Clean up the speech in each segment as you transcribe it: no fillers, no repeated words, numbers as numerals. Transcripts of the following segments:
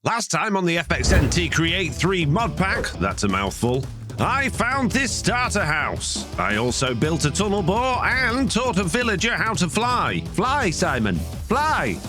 Last time on the FXNT Create 3 Modpack, that's a mouthful, I found this starter house. I also built a tunnel bore and taught a villager how to fly. Fly, Simon, fly!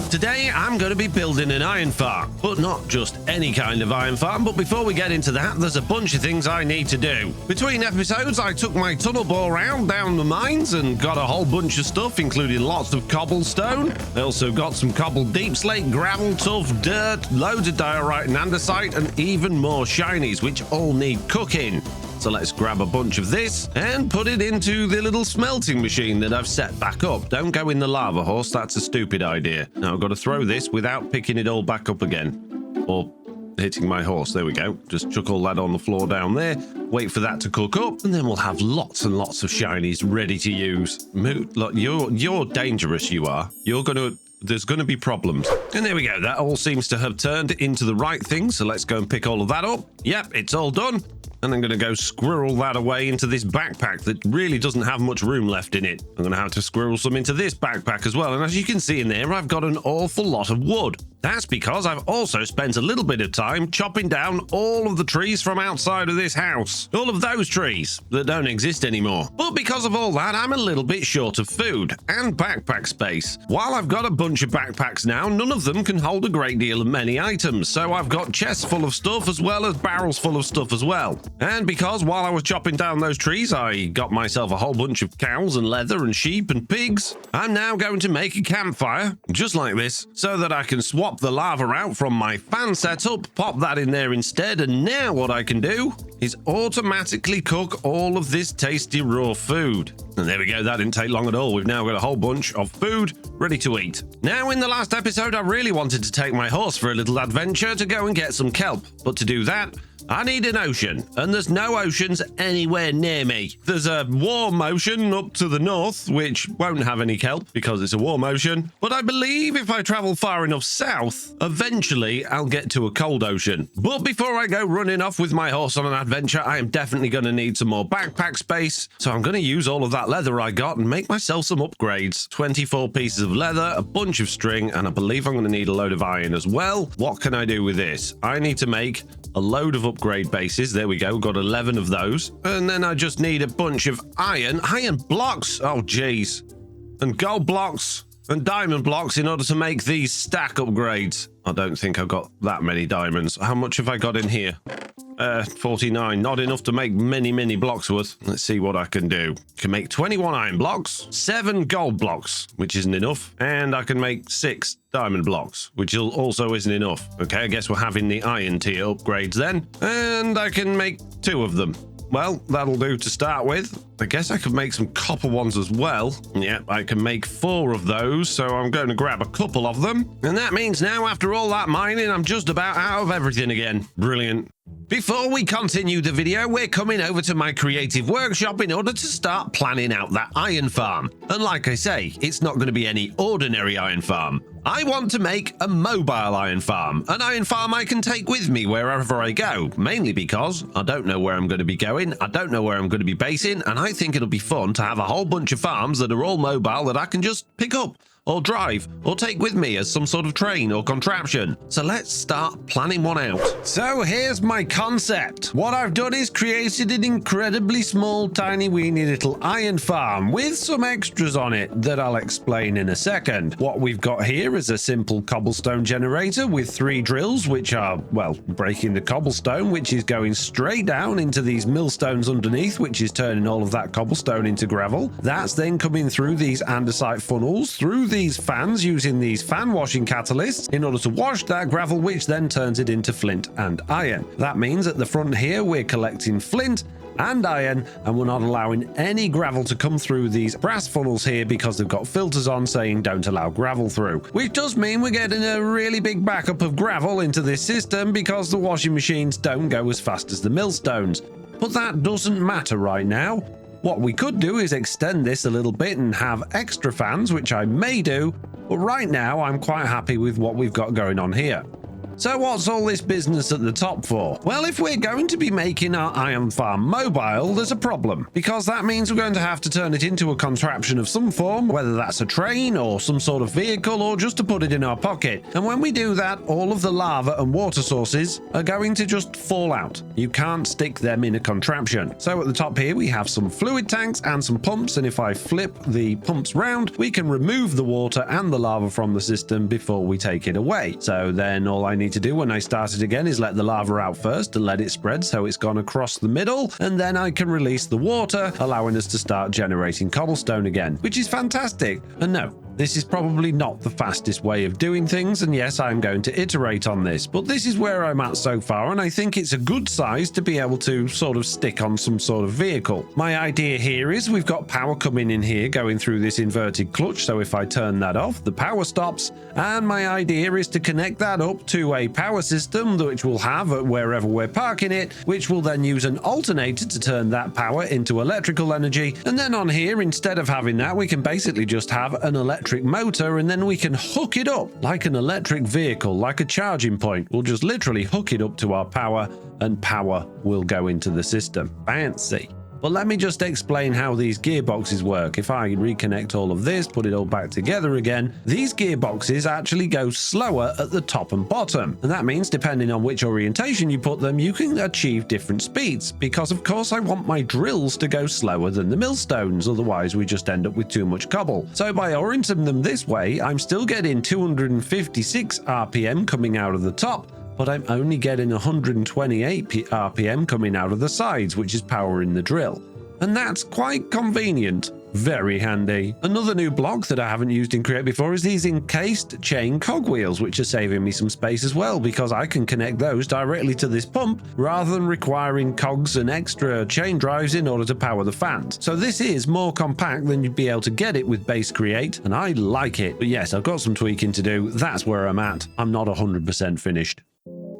Today, I'm going to be building an iron farm, but not just any kind of iron farm. But before we get into that, there's a bunch of things I need to do. Between episodes, I took my tunnel bore round down the mines and got a whole bunch of stuff, including lots of cobblestone. I also got some cobbled deep slate, gravel, tough, dirt, loads of diorite and andesite, and even more shinies, which all need cooking. So let's grab a bunch of this and put it into the little smelting machine that I've set back up. Don't go in the lava horse, that's a stupid idea. Now I've got to throw this without picking it all back up again. Or hitting my horse, there we go. Just chuck all that on the floor down there, wait for that to cook up, and then we'll have lots and lots of shinies ready to use. Look, you're dangerous, you are. There's going to be problems. And there we go, that all seems to have turned into the right thing, so let's go and pick all of that up. Yep, it's all done. And I'm going to go squirrel that away into this backpack that really doesn't have much room left in it. I'm going to have to squirrel some into this backpack as well. And as you can see in there, I've got an awful lot of wood. That's because I've also spent a little bit of time chopping down all of the trees from outside of this house. All of those trees that don't exist anymore. But because of all that, I'm a little bit short of food and backpack space. While I've got a bunch of backpacks now, none of them can hold a great deal of many items. So I've got chests full of stuff as well as barrels full of stuff as well. And because while I was chopping down those trees, I got myself a whole bunch of cows and leather and sheep and pigs, I'm now going to make a campfire, just like this, so that I can swap the lava out from my fan setup, pop that in there instead, and now what I can do is automatically cook all of this tasty raw food. And there we go, that didn't take long at all. We've now got a whole bunch of food ready to eat. Now, in the last episode, I really wanted to take my horse for a little adventure to go and get some kelp, but to do that, I need an ocean, and there's no oceans anywhere near me. There's a warm ocean up to the north, which won't have any kelp because it's a warm ocean. But I believe if I travel far enough south, eventually I'll get to a cold ocean. But before I go running off with my horse on an adventure, I am definitely going to need some more backpack space. So I'm going to use all of that leather I got and make myself some upgrades. 24 pieces of leather, a bunch of string, and I believe I'm going to need a load of iron as well. What can I do with this? I need to make a load of upgrade bases. There we go, got 11 of those. And then I just need a bunch of iron blocks, oh geez, and gold blocks and diamond blocks in order to make these stack upgrades. I don't think I've got that many diamonds. How much have I got in here? 49, not enough to make many blocks worth. Let's see what I can do. Can make 21 iron blocks, 7 gold blocks, which isn't enough, and I can make 6 diamond blocks, which also isn't enough. Okay, I guess we're having the iron tier upgrades then, and I can make 2 of them. Well, that'll do to start with. I guess I could make some copper ones as well. Yep, I can make 4 of those, so I'm going to grab a couple of them. And that means now, after all that mining, I'm just about out of everything again. Brilliant. Before we continue the video, we're coming over to my creative workshop in order to start planning out that iron farm. And like I say, it's not going to be any ordinary iron farm. I want to make a mobile iron farm, an iron farm I can take with me wherever I go, mainly because I don't know where I'm going to be going, I don't know where I'm going to be basing, and I think it'll be fun to have a whole bunch of farms that are all mobile that I can just pick up, or drive, or take with me as some sort of train or contraption. So let's start planning one out. So here's my concept. What I've done is created an incredibly small, tiny, weeny little iron farm with some extras on it that I'll explain in a second. What we've got here is a simple cobblestone generator with 3 drills, which are, well, breaking the cobblestone, which is going straight down into these millstones underneath, which is turning all of that cobblestone into gravel. That's then coming through these andesite funnels, through these fans using these fan washing catalysts in order to wash that gravel, which then turns it into flint and iron. That means at the front here we're collecting flint and iron, and we're not allowing any gravel to come through these brass funnels here because they've got filters on saying don't allow gravel through, which does mean we're getting a really big backup of gravel into this system because the washing machines don't go as fast as the millstones. But that doesn't matter right now. What we could do is extend this a little bit and have extra fans, which I may do, but right now I'm quite happy with what we've got going on here. So what's all this business at the top for? Well, if we're going to be making our iron farm mobile, there's a problem, because that means we're going to have to turn it into a contraption of some form, whether that's a train or some sort of vehicle or just to put it in our pocket. And when we do that, all of the lava and water sources are going to just fall out. You can't stick them in a contraption. So at the top here, we have some fluid tanks and some pumps, and if I flip the pumps round, we can remove the water and the lava from the system before we take it away. So then all I need to do when I start it again is let the lava out first and let it spread so it's gone across the middle, and then I can release the water, allowing us to start generating cobblestone again, which is fantastic. And no, this is probably not the fastest way of doing things, and yes, I'm going to iterate on this, but this is where I'm at so far, and I think it's a good size to be able to sort of stick on some sort of vehicle. My idea here is we've got power coming in here going through this inverted clutch, so if I turn that off, the power stops, and my idea is to connect that up to a power system which we'll have at wherever we're parking it, which will then use an alternator to turn that power into electrical energy, and then on here, instead of having that, we can basically just have an electric motor, and then we can hook it up like an electric vehicle, like a charging point. We'll just literally hook it up to our power, and power will go into the system. Fancy. But let me just explain how these gearboxes work. If I reconnect all of this, put it all back together again, these gearboxes actually go slower at the top and bottom. And that means depending on which orientation you put them, you can achieve different speeds. Because of course I want my drills to go slower than the millstones, otherwise we just end up with too much cobble. So by orienting them this way, I'm still getting 256 RPM coming out of the top, but I'm only getting 128 RPM coming out of the sides, which is powering the drill. And that's quite convenient. Very handy. Another new block that I haven't used in Create before is these encased chain cogwheels, which are saving me some space as well, because I can connect those directly to this pump rather than requiring cogs and extra chain drives in order to power the fans. So this is more compact than you'd be able to get it with base Create, and I like it. But yes, I've got some tweaking to do. That's where I'm at. I'm not 100% finished.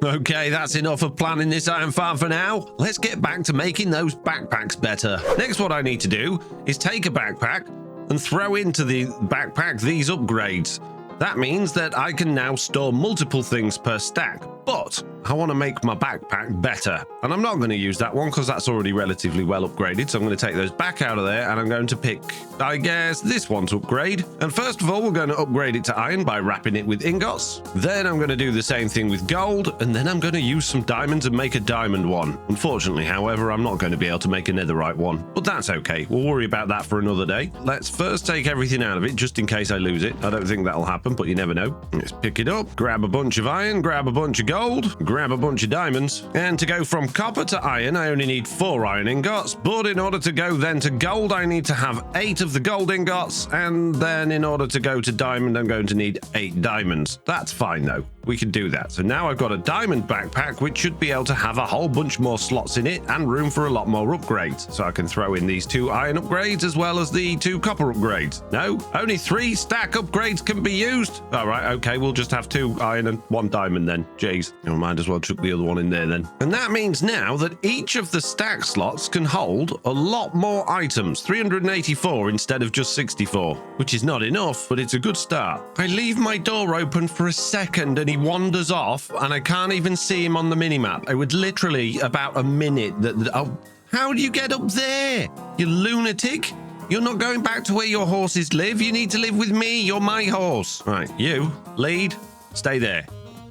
Okay, that's enough of planning this iron farm for now. Let's get back to making those backpacks better. Next, what I need to do is take a backpack and throw into the backpack these upgrades. That means that I can now store multiple things per stack, but I want to make my backpack better. And I'm not going to use that one because that's already relatively well upgraded. So I'm going to take those back out of there and I'm going to pick, I guess, this one to upgrade. And first of all, we're going to upgrade it to iron by wrapping it with ingots. Then I'm going to do the same thing with gold. And then I'm going to use some diamonds and make a diamond one. Unfortunately, however, I'm not going to be able to make a netherite one, but that's okay. We'll worry about that for another day. Let's first take everything out of it just in case I lose it. I don't think that'll happen, but you never know. Let's pick it up, grab a bunch of iron, grab a bunch of gold, grab a bunch of diamonds. And to go from copper to iron, I only need 4 iron ingots, but in order to go then to gold, I need to have 8 of the gold ingots, and then in order to go to diamond, I'm going to need 8 diamonds. That's fine though. We can do that. So now I've got a diamond backpack, which should be able to have a whole bunch more slots in it and room for a lot more upgrades. So I can throw in these 2 iron upgrades as well as the 2 copper upgrades. No, only 3 stack upgrades can be used. All right, okay, we'll just have 2 iron and 1 diamond then. Jeez, I might as well chuck the other one in there then. And that means now that each of the stack slots can hold a lot more items, 384 instead of just 64, which is not enough, but it's a good start. I leave my door open for a second and he wanders off and I can't even see him on the minimap. It would literally about a minute oh, how do you get up there? You lunatic. You're not going back to where your horses live. You need to live with me. You're my horse. Right, you lead, stay there.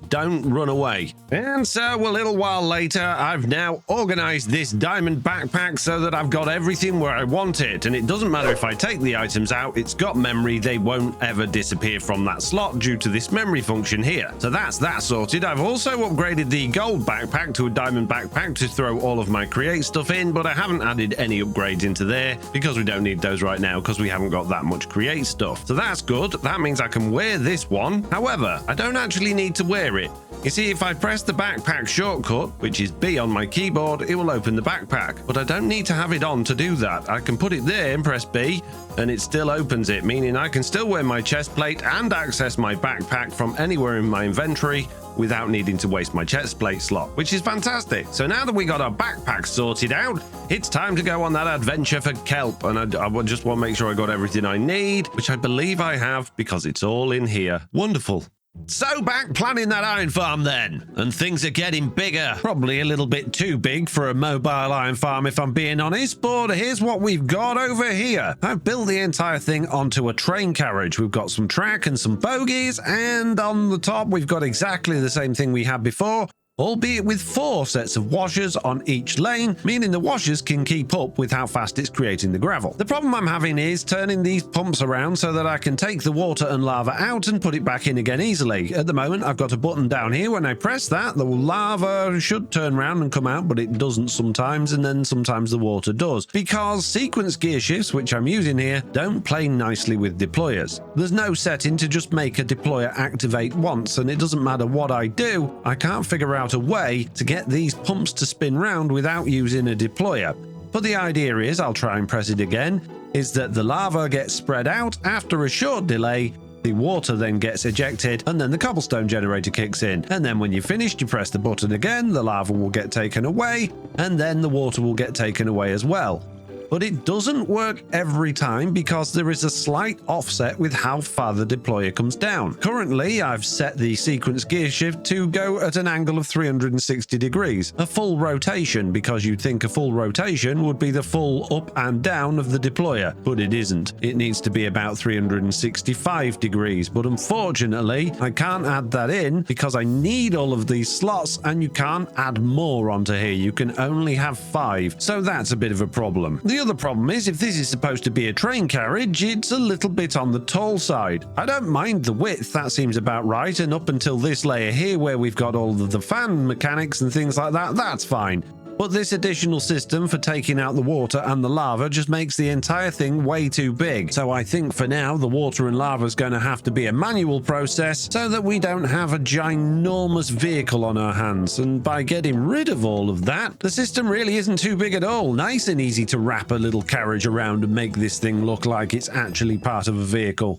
Don't run away. And so a little while later, I've now organized this diamond backpack so that I've got everything where I want it. And it doesn't matter if I take the items out, it's got memory. They won't ever disappear from that slot due to this memory function here. So that's that sorted. I've also upgraded the gold backpack to a diamond backpack to throw all of my create stuff in, but I haven't added any upgrades into there because we don't need those right now because we haven't got that much create stuff. So that's good. That means I can wear this one. However, I don't actually need to wear it. You see, if I press the backpack shortcut, which is B on my keyboard, it will open the backpack. But I don't need to have it on to do that. I can put it there and press B, and it still opens it, meaning I can still wear my chest plate and access my backpack from anywhere in my inventory without needing to waste my chest plate slot, which is fantastic. So now that we got our backpack sorted out, it's time to go on that adventure for Kelp. And I just want to make sure I got everything I need, which I believe I have because it's all in here. Wonderful. So back planning that iron farm then, and things are getting bigger. Probably a little bit too big for a mobile iron farm if I'm being honest, but here's what we've got over here. I've built the entire thing onto a train carriage. We've got some track and some bogies, and on the top we've got exactly the same thing we had before, albeit with 4 sets of washers on each lane, meaning the washers can keep up with how fast it's creating the gravel. The problem I'm having is turning these pumps around so that I can take the water and lava out and put it back in again easily. At the moment, I've got a button down here. When I press that, the lava should turn around and come out, but it doesn't sometimes, and then sometimes the water does, because sequence gear shifts, which I'm using here, don't play nicely with deployers. There's no setting to just make a deployer activate once, and it doesn't matter what I do, I can't figure out a way to get these pumps to spin round without using a deployer. But the idea is, I'll try and press it again, is that the lava gets spread out after a short delay, the water then gets ejected, and then the cobblestone generator kicks in. And then when you're finished, you press the button again, the lava will get taken away, and then the water will get taken away as well. But it doesn't work every time because there is a slight offset with how far the deployer comes down. Currently, I've set the sequence gear shift to go at an angle of 360 degrees, a full rotation, because you'd think a full rotation would be the full up and down of the deployer, but it isn't. It needs to be about 365 degrees, but unfortunately, I can't add that in because I need all of these slots, and you can't add more onto here. You can only have 5, so that's a bit of a problem. The other problem is, if this is supposed to be a train carriage, it's a little bit on the tall side. I don't mind the width, that seems about right, and up until this layer here where we've got all of the fan mechanics and things like that, that's fine. But this additional system for taking out the water and the lava just makes the entire thing way too big. So I think for now, the water and lava is going to have to be a manual process so that we don't have a ginormous vehicle on our hands. And by getting rid of all of that, the system really isn't too big at all. Nice and easy to wrap a little carriage around and make this thing look like it's actually part of a vehicle.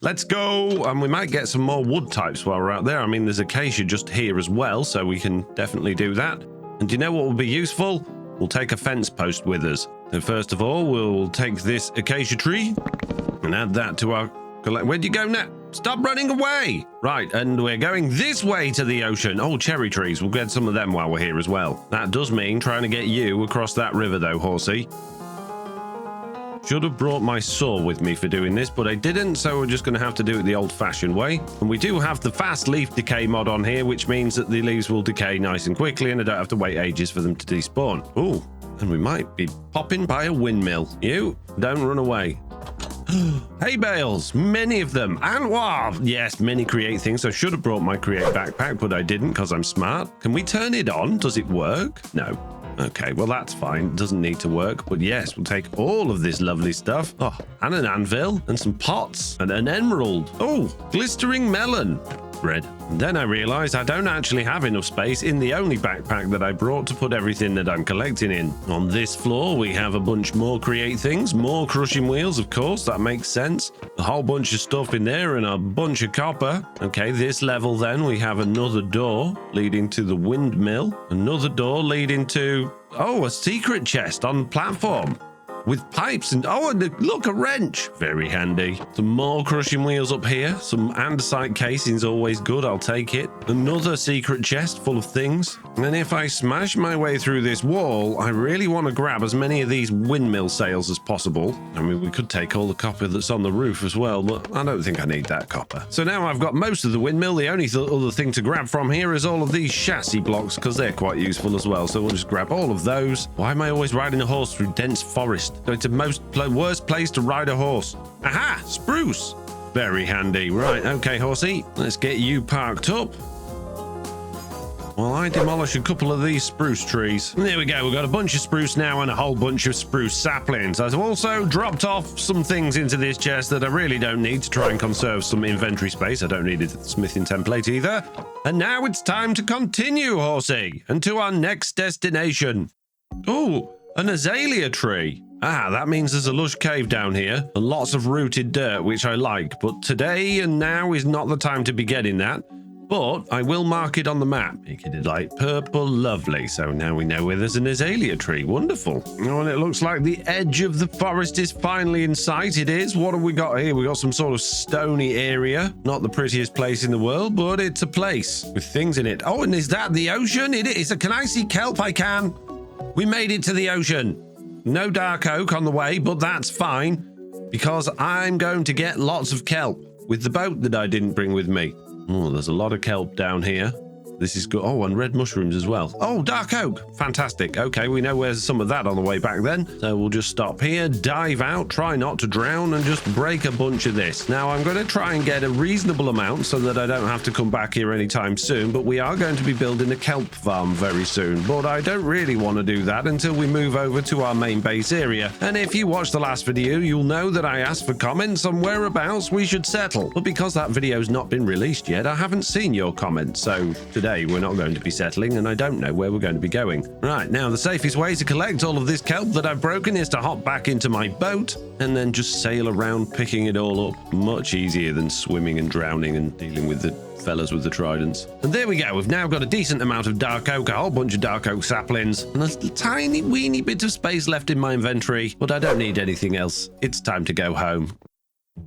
Let's go, and we might get some more wood types while we're out there. I mean, there's acacia just here as well, so we can definitely do that. And do you know what will be useful? We'll take a fence post with us. So first of all, we'll take this acacia tree and add that to our... Where'd you go now? Stop running away! Right, and we're going this way to the ocean. Oh, cherry trees. We'll get some of them while we're here as well. That does mean trying to get you across that river though, horsey. Should have brought my saw with me for doing this, but I didn't, so we're just going to have to do it the old-fashioned way. And we do have the fast leaf decay mod on here, which means that the leaves will decay nice and quickly, and I don't have to wait ages for them to despawn. Ooh, and we might be popping by a windmill. You, don't run away. Hay bales, many of them, and wow, yes, many create things. I should have brought my create backpack, but I didn't because I'm smart. Can we turn it on? Does it work? No. Okay, well, that's fine. It doesn't need to work. But yes, we'll take all of this lovely stuff. Oh, and an anvil and some pots and an emerald. Oh, glistering melon. Red. And then I realized I don't actually have enough space in the only backpack that I brought to put everything that I'm collecting in. On this floor, we have a bunch more create things, more crushing wheels, of course, that makes sense. A whole bunch of stuff in there and a bunch of copper. Okay, this level then, we have another door leading to the windmill, another door leading to, oh, a secret chest on the platform. With pipes and, oh, and look, a wrench. Very handy. Some more crushing wheels up here. Some andesite casing's always good. I'll take it. Another secret chest full of things. And if I smash my way through this wall, I really want to grab as many of these windmill sails as possible. I mean, we could take all the copper that's on the roof as well, but I don't think I need that copper. So now I've got most of the windmill. The only other thing to grab from here is all of these chassis blocks, because they're quite useful as well. So we'll just grab all of those. Why am I always riding a horse through dense forest? So it's the worst place to ride a horse. Aha! Spruce! Very handy. Right, okay, horsey. Let's get you parked up while I demolish a couple of these spruce trees. And there we go. We've got a bunch of spruce now and a whole bunch of spruce saplings. I've also dropped off some things into this chest that I really don't need to try and conserve some inventory space. I don't need a smithing template either. And now it's time to continue, horsey, and to our next destination. Oh, an azalea tree. Ah, that means there's a lush cave down here and lots of rooted dirt, which I like. But today and now is not the time to be getting that. But I will mark it on the map. Make it light purple. Lovely. So now we know where there's an azalea tree. Wonderful. Oh, and it looks like the edge of the forest is finally in sight. It is. What have we got here? We got some sort of stony area. Not the prettiest place in the world, but it's a place with things in it. Oh, and is that the ocean? It is. Can I see kelp? I can. We made it to the ocean. No dark oak on the way, but that's fine because I'm going to get lots of kelp with the boat that I didn't bring with me. Oh, there's a lot of kelp down here. This is good. Oh, and red mushrooms as well. Oh, dark oak. Fantastic. Okay, we know where's some of that on the way back then. So we'll just stop here, dive out, try not to drown, and just break a bunch of this. Now, I'm going to try and get a reasonable amount so that I don't have to come back here anytime soon, but we are going to be building a kelp farm very soon. But I don't really want to do that until we move over to our main base area. And if you watched the last video, you'll know that I asked for comments on whereabouts we should settle. But because that video's not been released yet, I haven't seen your comments. So today, we're not going to be settling, and I don't know where we're going to be going. Right, now the safest way to collect all of this kelp that I've broken is to hop back into my boat and then just sail around picking it all up. Much easier than swimming and drowning and dealing with the fellas with the tridents. And there we go. We've now got a decent amount of dark oak, a whole bunch of dark oak saplings, and a tiny weeny bit of space left in my inventory, but I don't need anything else. It's time to go home.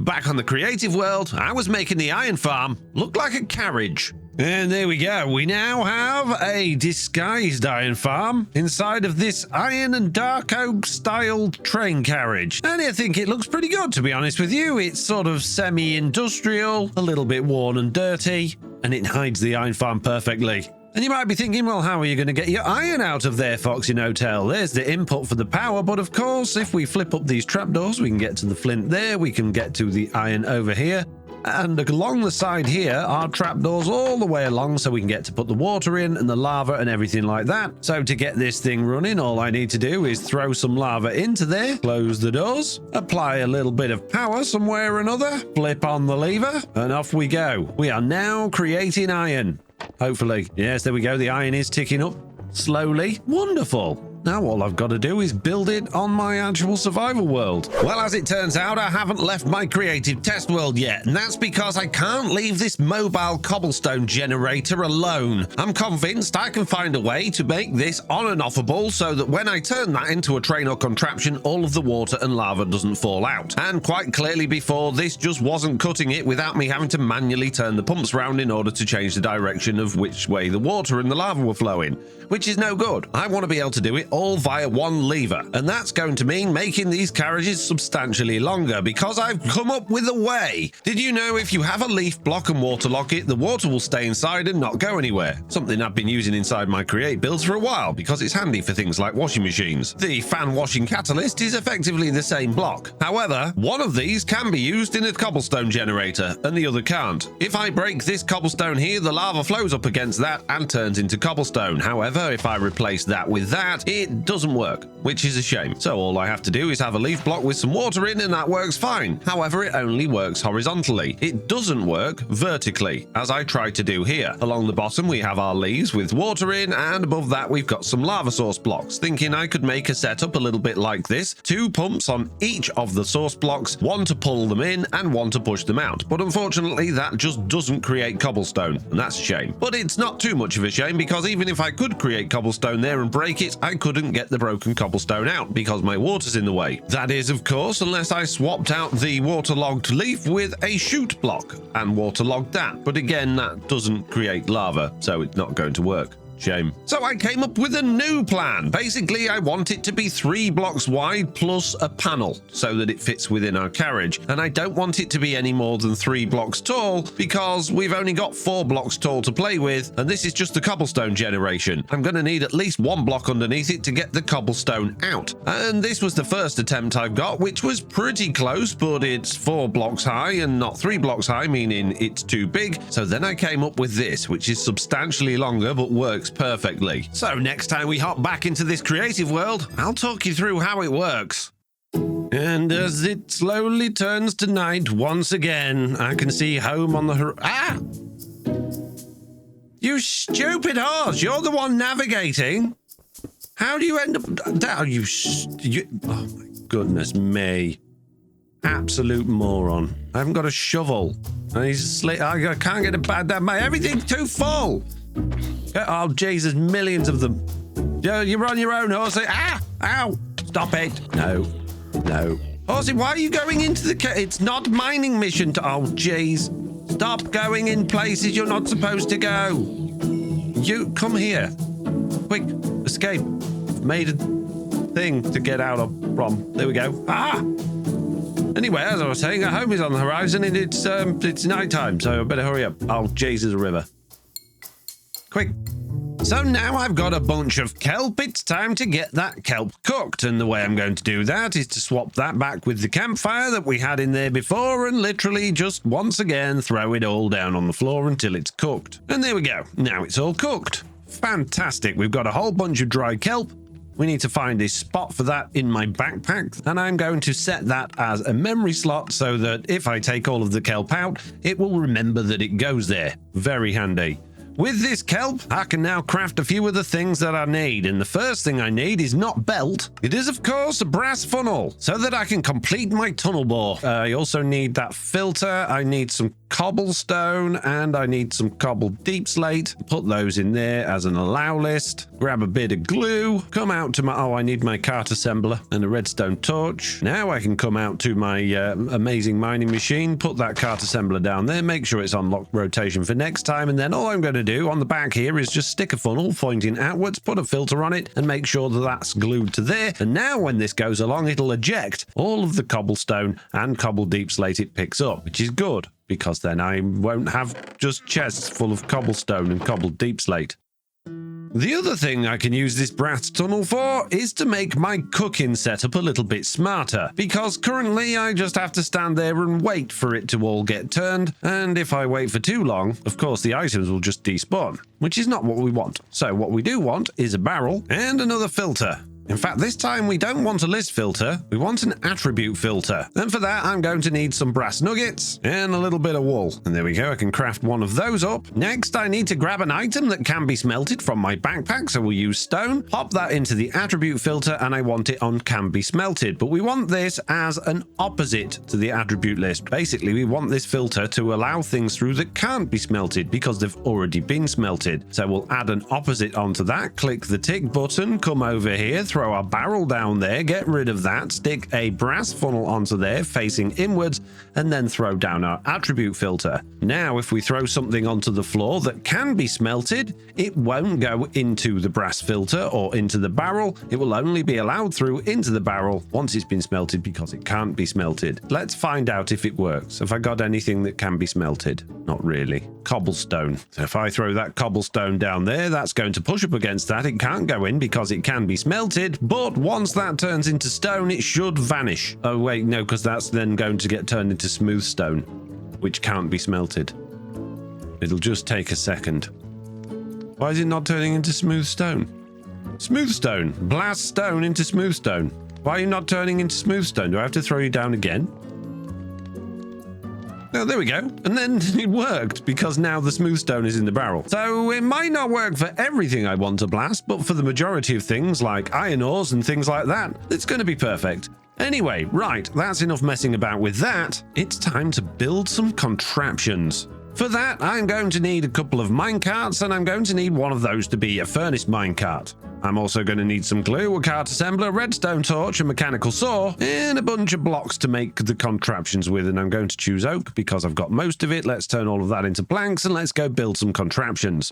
Back on the creative world, I was making the iron farm look like a carriage. And there we go. We now have a disguised iron farm inside of this iron and dark oak styled train carriage. And I think it looks pretty good, to be honest with you. It's sort of semi-industrial, a little bit worn and dirty, and it hides the iron farm perfectly. And you might be thinking, well, how are you going to get your iron out of there, FoxyNoTail? There's the input for the power, but of course, if we flip up these trapdoors, we can get to the flint there, we can get to the iron over here. And along the side here are trapdoors all the way along, so we can get to put the water in and the lava and everything like that. So to get this thing running, all I need to do is throw some lava into there, close the doors, apply a little bit of power somewhere or another, flip on the lever, and off we go. We are now creating iron. Hopefully. Yes, there we go. The iron is ticking up slowly. Wonderful. Now all I've got to do is build it on my actual survival world. Well, as it turns out, I haven't left my creative test world yet, and that's because I can't leave this mobile cobblestone generator alone. I'm convinced I can find a way to make this on and offable so that when I turn that into a train or contraption, all of the water and lava doesn't fall out. And quite clearly before, this just wasn't cutting it without me having to manually turn the pumps round in order to change the direction of which way the water and the lava were flowing, which is no good. I want to be able to do it all via one lever, and that's going to mean making these carriages substantially longer because I've come up with a way. Did you know if you have a leaf block and waterlock it, the water will stay inside and not go anywhere? Something I've been using inside my Create builds for a while because it's handy for things like washing machines. The fan washing catalyst is effectively the same block. However, one of these can be used in a cobblestone generator and the other can't. If I break this cobblestone here, the lava flows up against that and turns into cobblestone. However, if I replace that with that, it doesn't work, which is a shame. So all I have to do is have a leaf block with some water in and that works fine. However, it only works horizontally. It doesn't work vertically, as I tried to do here. Along the bottom, we have our leaves with water in, and above that, we've got some lava source blocks, thinking I could make a setup a little bit like this. 2 pumps on each of the source blocks, one to pull them in and one to push them out. But unfortunately, that just doesn't create cobblestone, and that's a shame. But it's not too much of a shame because even if I could create cobblestone there and break it, I couldn't get the broken cobblestone out because my water's in the way. That is, of course, unless I swapped out the waterlogged leaf with a chute block and waterlogged that. But again, that doesn't create lava, so it's not going to work. Shame. So I came up with a new plan. Basically, I want it to be 3 blocks wide plus a panel so that it fits within our carriage. And I don't want it to be any more than 3 blocks tall because we've only got 4 blocks tall to play with, and this is just the cobblestone generation. I'm going to need at least 1 block underneath it to get the cobblestone out. And this was the first attempt I've got, which was pretty close, but it's 4 blocks high and not 3 blocks high, meaning it's too big. So then I came up with this, which is substantially longer but works perfectly. So next time we hop back into this creative world, I'll talk you through how it works. And as it slowly turns to night once again, I can see home on the Ah! You stupid horse! You're the one navigating. How do you end up down? Oh my goodness me. absolute moron. I haven't got a shovel. And he's asleep. I can't get it back down. Everything's too full. Oh, Jesus, millions of them. You're on your own, Horsey. Ah! Ow! Stop it. No. No. Horsey, why are you going into the cave? It's not mining mission. Oh, jeez. Stop going in places you're not supposed to go. You, come here. Quick, escape. Made a thing to get out of from. There we go. Ah! Anyway, as I was saying, a home is on the horizon and it's nighttime, so I better hurry up. Oh, Jesus, a river. Quick. So now I've got a bunch of kelp. It's time to get that kelp cooked. And the way I'm going to do that is to swap that back with the campfire that we had in there before and literally just once again throw it all down on the floor until it's cooked. And there we go. Now it's all cooked. Fantastic. We've got a whole bunch of dry kelp. We need to find a spot for that in my backpack, and I'm going to set that as a memory slot so that if I take all of the kelp out, it will remember that it goes there. Very handy. With this kelp, I can now craft a few of the things that I need, and the first thing I need is not belt. It is, of course, a brass funnel, so that I can complete my tunnel bore. I also need that filter. I need some cobblestone, and I need some cobbled deep slate. Put those in there as an allow list. Grab a bit of glue. Come out to my... Oh, I need my cart assembler and a redstone torch. Now I can come out to my amazing mining machine, put that cart assembler down there, make sure it's on lock rotation for next time, and then all I'm going to do on the back here is just stick a funnel pointing outwards, put a filter on it, and make sure that that's glued to there. And now when this goes along, it'll eject all of the cobblestone and cobbled deep slate it picks up, which is good, because then I won't have just chests full of cobblestone and cobbled deep slate. The other thing I can use this brass tunnel for is to make my cooking setup a little bit smarter, because currently I just have to stand there and wait for it to all get turned, and if I wait for too long, of course the items will just despawn, which is not what we want. So what we do want is a barrel and another filter. In fact, this time we don't want a list filter, we want an attribute filter. And for that, I'm going to need some brass nuggets and a little bit of wool. And there we go, I can craft one of those up. Next, I need to grab an item that can be smelted from my backpack, so we'll use stone, pop that into the attribute filter, and I want it on can be smelted. But we want this as an opposite to the attribute list. Basically, we want this filter to allow things through that can't be smelted because they've already been smelted. So we'll add an opposite onto that, click the tick button, come over here, throw our barrel down there, get rid of that, stick a brass funnel onto there facing inwards, and then throw down our attribute filter. Now if we throw something onto the floor that can be smelted, it won't go into the brass filter or into the barrel. It will only be allowed through into the barrel once it's been smelted because it can't be smelted. Let's find out if it works. Have I got anything that can be smelted? Not really. Cobblestone. So if I throw that cobblestone down there, that's going to push up against that. It can't go in because it can be smelted. But once that turns into stone, it should vanish. Oh, wait, no, because that's then going to get turned into smooth stone, which can't be smelted. It'll just take a second. Why is it not turning into smooth stone? Smooth stone. Blast stone into smooth stone. Why are you not turning into smooth stone? Do I have to throw you down again? Oh, there we go. And then it worked because now the smooth stone is in the barrel. So it might not work for everything I want to blast, but for the majority of things like iron ores and things like that, it's going to be perfect. Anyway, right, that's enough messing about with that. It's time to build some contraptions. For that, I'm going to need a couple of minecarts, and I'm going to need one of those to be a furnace minecart. I'm also going to need some glue, a cart assembler, redstone torch, a mechanical saw, and a bunch of blocks to make the contraptions with, and I'm going to choose oak because I've got most of it. Let's turn all of that into planks, and let's go build some contraptions.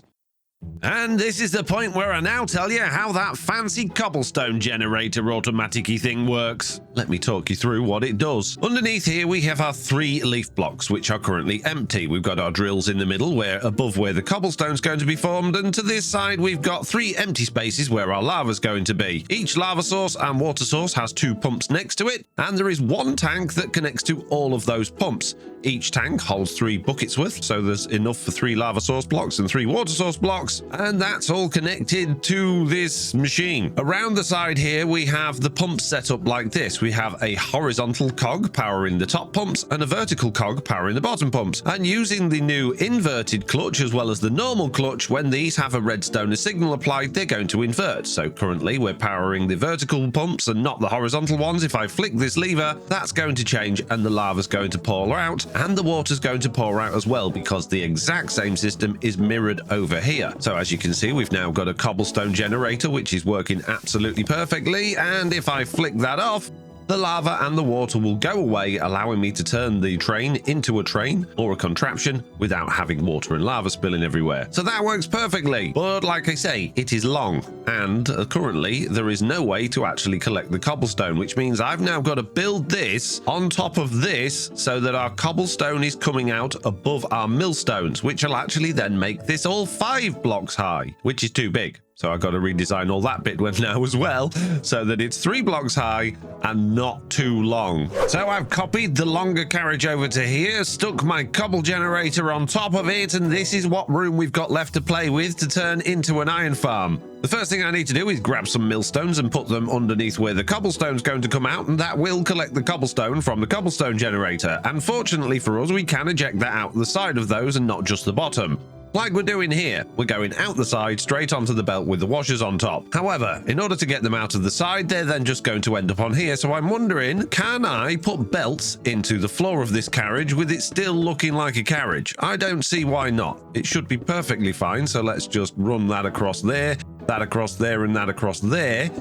And this is the point where I now tell you how that fancy cobblestone generator automatic-y thing works. Let me talk you through what it does. Underneath here we have our 3 leaf blocks, which are currently empty. We've got our drills in the middle, above where the cobblestone's going to be formed, and to this side we've got 3 empty spaces where our lava's going to be. Each lava source and water source has 2 pumps next to it, and there is 1 tank that connects to all of those pumps. Each tank holds 3 buckets worth, so there's enough for 3 lava source blocks and 3 water source blocks, and that's all connected to this machine. Around the side here, we have the pumps set up like this. We have a horizontal cog powering the top pumps and a vertical cog powering the bottom pumps. And using the new inverted clutch as well as the normal clutch, when these have a redstone signal applied, they're going to invert. So currently we're powering the vertical pumps and not the horizontal ones. If I flick this lever, that's going to change and the lava's going to pour out and the water's going to pour out as well, because the exact same system is mirrored over here. So as you can see, we've now got a cobblestone generator which is working absolutely perfectly, and if I flick that off, the lava and the water will go away, allowing me to turn the train into a train or a contraption without having water and lava spilling everywhere. So that works perfectly. But like I say, it is long, and currently there is no way to actually collect the cobblestone, which means I've now got to build this on top of this so that our cobblestone is coming out above our millstones, which will actually then make this all 5 blocks high, which is too big. So I've got to redesign all that bit now as well, so that it's 3 blocks high and not too long. So I've copied the longer carriage over to here, stuck my cobble generator on top of it, and this is what room we've got left to play with to turn into an iron farm. The first thing I need to do is grab some millstones and put them underneath where the cobblestone's going to come out, and that will collect the cobblestone from the cobblestone generator. And fortunately for us, we can eject that out the side of those and not just the bottom. Like we're doing here, we're going out the side straight onto the belt with the washers on top. However, in order to get them out of the side, they're then just going to end up on here. So I'm wondering, can I put belts into the floor of this carriage with it still looking like a carriage? I don't see why not. It should be perfectly fine. So let's just run that across there, that across there, and that across there.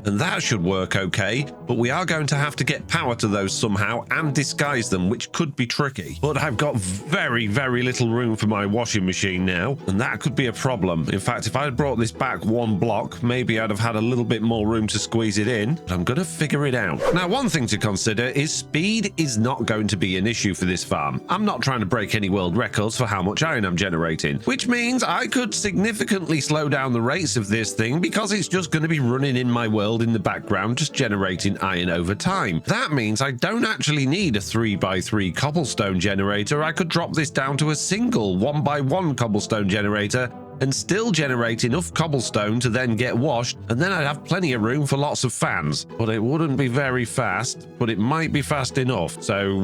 And that should work okay, but we are going to have to get power to those somehow and disguise them, which could be tricky. But I've got very, very little room for my washing machine now, and that could be a problem. In fact, if I had brought this back 1 block, maybe I'd have had a little bit more room to squeeze it in, but I'm going to figure it out. Now, one thing to consider is speed is not going to be an issue for this farm. I'm not trying to break any world records for how much iron I'm generating, which means I could significantly slow down the rates of this thing because it's just going to be running in my world in the background, just generating iron over time. That means I don't actually need a 3x3 cobblestone generator. I could drop this down to a single 1x1 cobblestone generator and still generate enough cobblestone to then get washed, and then I'd have plenty of room for lots of fans. But it wouldn't be very fast, but it might be fast enough. So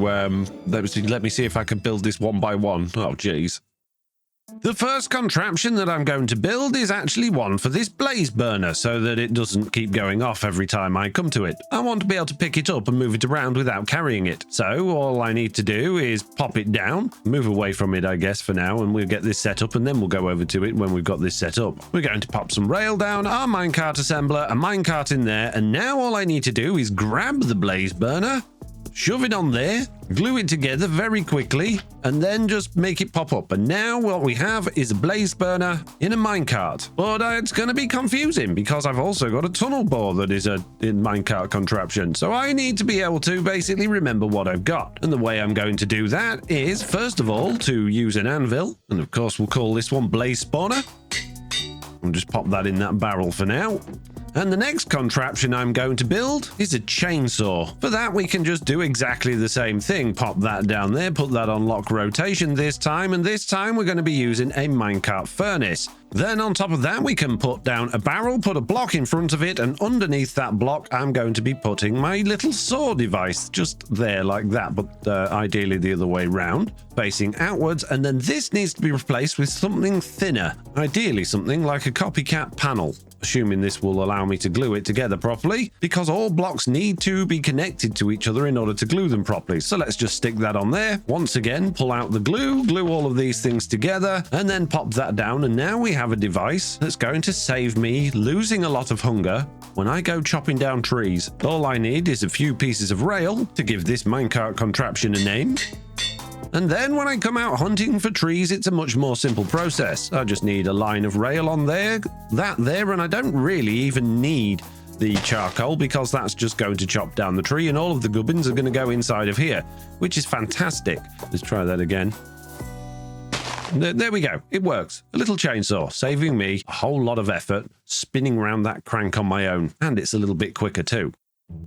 let me see if I can build this 1x1. Oh geez. The first contraption that I'm going to build is actually one for this blaze burner, so that it doesn't keep going off every time I come to it. I want to be able to pick it up and move it around without carrying it. So all I need to do is pop it down, move away from it, I guess, for now, and we'll get this set up, and then we'll go over to it when we've got this set up. We're going to pop some rail down, our minecart assembler, a minecart in there, and now all I need to do is grab the blaze burner, shove it on there, glue it together very quickly, and then just make it pop up. And now what we have is a blaze burner in a minecart. But it's going to be confusing because I've also got a tunnel bore that is a minecart contraption. So I need to be able to basically remember what I've got. And the way I'm going to do that is, first of all, to use an anvil. And of course, we'll call this one blaze spawner. I'll just pop that in that barrel for now. And the next contraption I'm going to build is a chainsaw. For that, we can just do exactly the same thing. Pop that down there, put that on lock rotation this time, and this time we're going to be using a minecart furnace. Then on top of that, we can put down a barrel, put a block in front of it, and underneath that block, I'm going to be putting my little saw device just there like that, but ideally the other way round, facing outwards. And then this needs to be replaced with something thinner, ideally something like a copycat panel, assuming this will allow me to glue it together properly, because all blocks need to be connected to each other in order to glue them properly. So let's just stick that on there. Once again, pull out the glue, glue all of these things together, and then pop that down. And now we have a device that's going to save me losing a lot of hunger when I go chopping down trees. All I need is a few pieces of rail to give this minecart contraption a name. And then when I come out hunting for trees, it's a much more simple process. I just need a line of rail on there, that there, and I don't really even need the charcoal because that's just going to chop down the tree, and all of the gubbins are going to go inside of here, which is fantastic. Let's try that again. There we go. It works. A little chainsaw, saving me a whole lot of effort spinning around that crank on my own, and it's a little bit quicker too.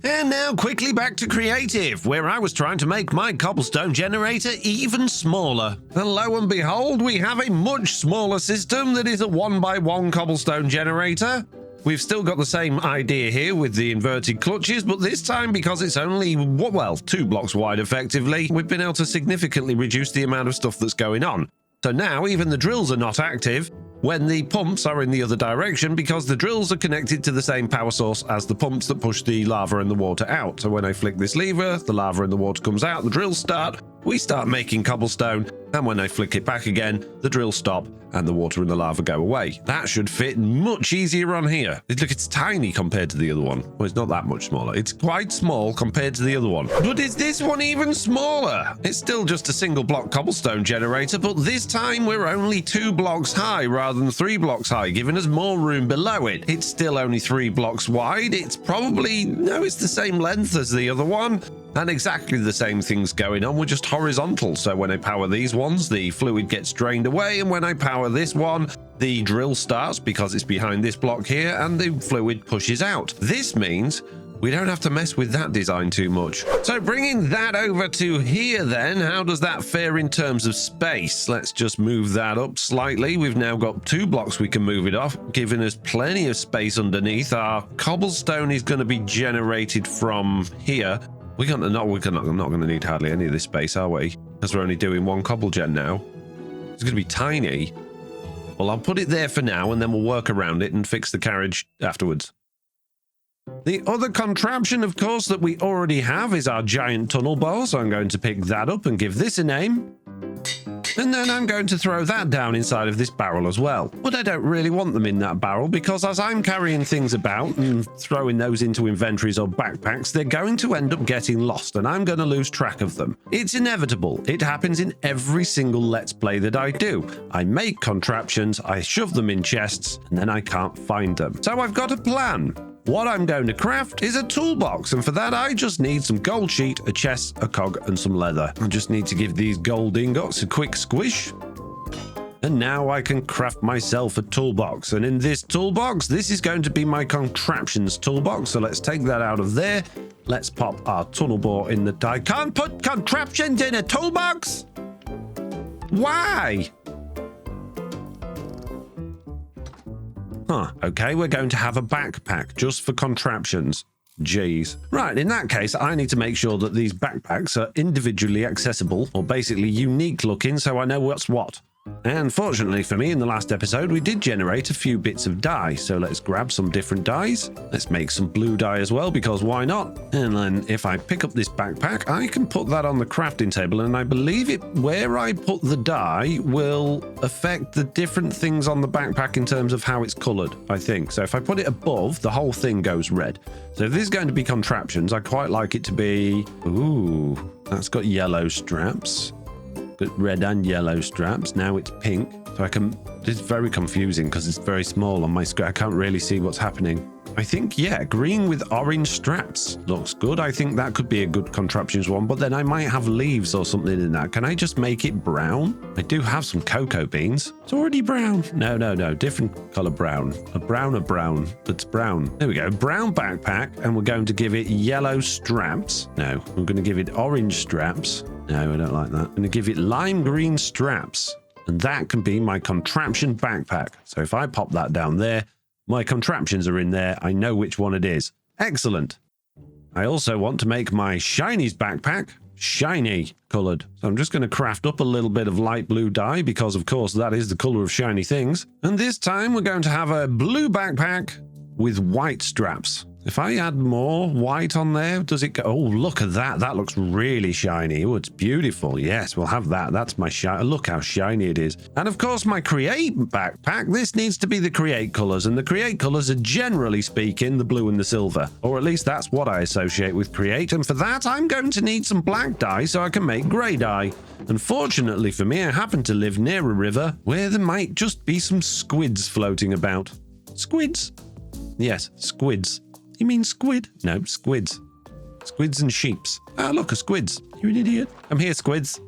And now quickly back to creative, where I was trying to make my cobblestone generator even smaller. And lo and behold, we have a much smaller system that is a 1x1 cobblestone generator. We've still got the same idea here with the inverted clutches, but this time, because it's only, well, 2 blocks wide effectively, we've been able to significantly reduce the amount of stuff that's going on. So now even the drills are not active when the pumps are in the other direction, because the drills are connected to the same power source as the pumps that push the lava and the water out. So when I flick this lever, the lava and the water comes out, the drills start, we start making cobblestone, and when I flick it back again, the drills stop and the water and the lava go away. That should fit much easier on here. Look, it's tiny compared to the other one. Well, it's not that much smaller. It's quite small compared to the other one. But is this one even smaller? It's still just a single block cobblestone generator, but this time we're only 2 blocks high rather than 3 blocks high, giving us more room below it. It's still only 3 blocks wide. It's probably, no, it's the same length as the other one. And exactly the same things going on, we're just horizontal. So when I power these ones, the fluid gets drained away, and when I power this one, the drill starts because it's behind this block here, and the fluid pushes out. This means we don't have to mess with that design too much. So bringing that over to here then, how does that fare in terms of space? Let's just move that up slightly. We've now got 2 blocks we can move it off, giving us plenty of space underneath. Our cobblestone is going to be generated from here. We're not going to need hardly any of this space, are we? Because we're only doing 1 cobble gen now. It's going to be tiny. Well, I'll put it there for now, and then we'll work around it and fix the carriage afterwards. The other contraption, of course, that we already have is our giant tunnel bar, so I'm going to pick that up and give this a name. And then I'm going to throw that down inside of this barrel as well. But I don't really want them in that barrel, because as I'm carrying things about and throwing those into inventories or backpacks, they're going to end up getting lost, and I'm going to lose track of them. It's inevitable. It happens in every single Let's Play that I do. I make contraptions, I shove them in chests, and then I can't find them. So I've got a plan. What I'm going to craft is a toolbox, and for that I just need some gold sheet, a chest, a cog, and some leather. I just need to give these gold ingots a quick squish. And now I can craft myself a toolbox. And in this toolbox, this is going to be my contraptions toolbox. So let's take that out of there. Let's pop our tunnel bore in the... I can't put contraptions in a toolbox! Why? Huh, okay, we're going to have a backpack just for contraptions. Jeez. Right, in that case, I need to make sure that these backpacks are individually accessible, or basically unique looking, so I know what's what. And fortunately for me, in the last episode, we did generate a few bits of dye. So let's grab some different dyes. Let's make some blue dye as well, because why not? And then if I pick up this backpack, I can put that on the crafting table. And I believe where I put the dye will affect the different things on the backpack in terms of how it's colored, I think. So if I put it above, the whole thing goes red. So if this is going to be contraptions, I quite like it to be... Ooh, that's got yellow straps. Got red and yellow straps. Now it's pink. So I can... It's very confusing because it's very small on my screen. I can't really see what's happening. I think, yeah, green with orange straps looks good. I think that could be a good contraptions one, but then I might have leaves or something in that. Can I just make it brown? I do have some cocoa beans. It's already brown. No. Different color brown. A brown. That's brown. There we go. Brown backpack, and we're going to give it yellow straps. No, I'm going to give it orange straps. No, I don't like that. I'm going to give it lime green straps, and that can be my contraption backpack. So if I pop that down there, my contraptions are in there. I know which one it is. Excellent. I also want to make my shinies backpack shiny colored. So I'm just going to craft up a little bit of light blue dye, because of course that is the color of shiny things. And this time we're going to have a blue backpack with white straps. If I add more white on there, does it go? Oh, look at that. That looks really shiny. Oh, it's beautiful. Yes, we'll have that. That's my shiny. Look how shiny it is. And of course, my Create backpack, this needs to be the Create colors. And the Create colors are, generally speaking, the blue and the silver. Or at least that's what I associate with Create. And for that, I'm going to need some black dye so I can make gray dye. Unfortunately for me, I happen to live near a river where there might just be some squids floating about. Squids? Yes, squids. You mean squid? No, squids. Squids and sheeps. Ah, look, a squids. You're an idiot. I'm here, squids.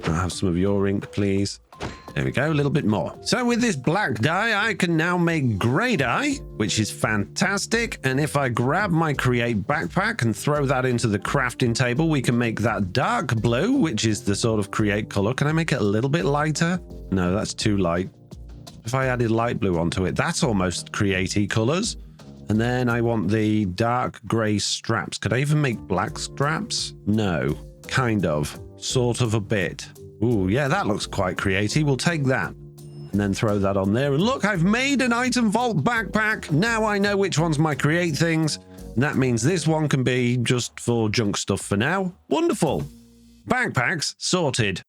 I'll have some of your ink, please. There we go, a little bit more. So with this black dye, I can now make grey dye, which is fantastic. And if I grab my Create backpack and throw that into the crafting table, we can make that dark blue, which is the sort of Create color. Can I make it a little bit lighter? No, that's too light. If I added light blue onto it, that's almost Create-y colors. And then I want the dark grey straps. Could I even make black straps? No, kind of, sort of a bit. Ooh, yeah, that looks quite creative. We'll take that and then throw that on there. And look, I've made an item vault backpack. Now I know which one's my Create things. And that means this one can be just for junk stuff for now. Wonderful. Backpacks sorted.